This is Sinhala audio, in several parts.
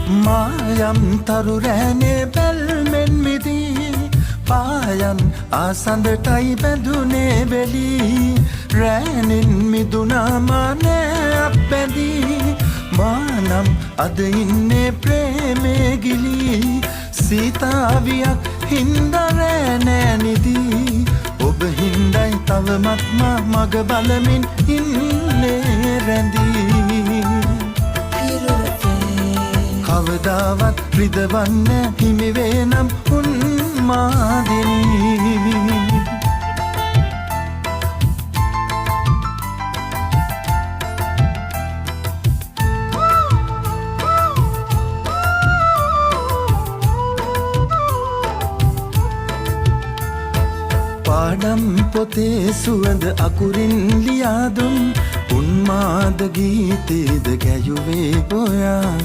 මායම් තරු රෑනේ බැල්මෙන් මිදී පායන් ආසඳටයි බැඳුනේ වෙලි රෑනින් මිදුනා මානෑ අපැදී මානම් අද ඉන්නේ ප්‍රේමේ ගිලි සීතාවියක් හින්දා රෑ නෑ නිදී ඔබ හින්දයි තවමත් මග බලමින් ඉන්නේ රැඳී කවදාවත් රිදවන්න හිමි වේනම් උන්මාදිනී පාඩම් පොතේ සුවඳ අකුරින් ලියාදුන් උන්මාද ගීතේද ගැයුවේ ඔයා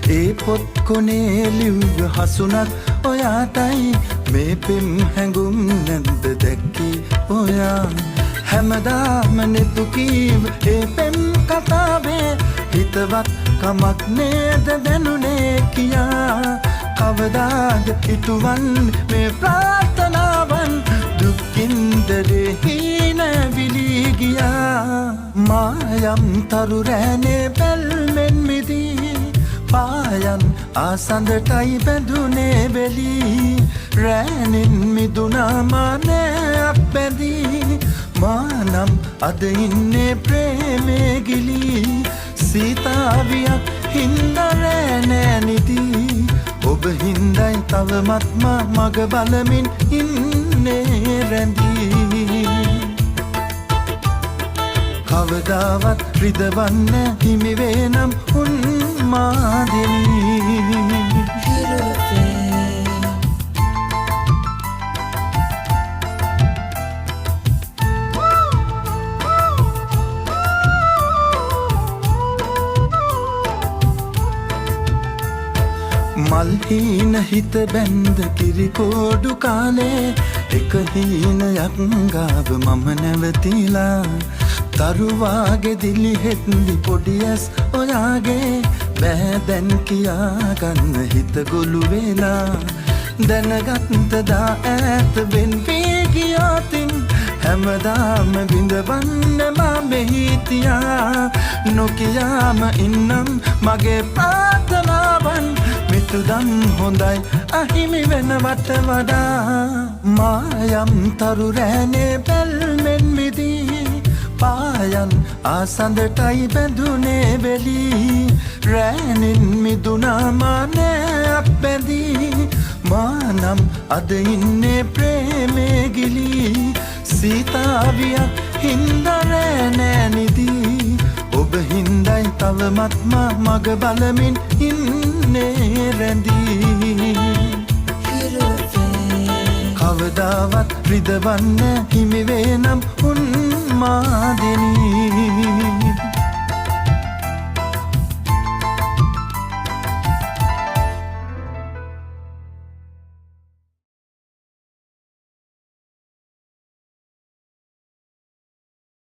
ඒ පොත් කොනේ ලිව්ව හසුනක් ඔයාටයි මේ පෙම් හැඟුම් නැද්ද දැක්කේ ඔයා හැමදාම නෙතු කීව ඒ පෙම් කතාවේ හිතවත් කමක් නේද දැනුනේ කියා කවදාද හිතුවන් මේ ප්‍රාර්ථනාවන් දුක්කින්දරේ හීනැවිලී ගියා මායම් තරු රෑනේ බැල්මෙන් මිදී පායන් ආසඳටයි බැඳුනේ වෙලි රෑනින් මිදුනා මානෑ අපැදී මානම් අද ඉන්නේ ප්‍රේමේ ගිලි සීතාවියක් හින්දා රෑ නෑ නිදී ඔබ හින්දයි තවමත් මග බලමින් ඉන්නේ රැඳී කවදාවත් රිදවන්න හිමි වේනම් උන්මාදිනී මල් හීන හිත බැන්ද කිරිකෝඩු කාලේ එක හීනයක් ගාව මම නැවතිලා තරුවාගේ දිලි හෙත්දි පොඩියස් ඔයාගේ බෑ දැන් කියාගන්න හිත ගොළු වෙලා දැනගත්තදා ඈත වෙන් වී ගියාතින් හැමදාම විඳවන්න මම හිටියා නොකියාම ඉන්නම් මගේ ප්‍රාර්ථනාවන් මිතුදන් හොඳයි අහිමි වෙනවට වඩා මායම් තරු රෑනේ බැල්මෙන් මිදී පායන් ආසඳටයි බැඳුනේ වෙලි රෑනින් මිදුනා මානෑ අපැදී මානම් අද ඉන්නේ ප්‍රේමේ ගිලි සීතාවියක් හින්දා රෑ නෑ නිදී ඔබ හින්දයි තවමත් මග බලමින් ඉන්නේ රැඳී කවදාවත් රිදවන්න හිමි වේනම් උන්මාදිනී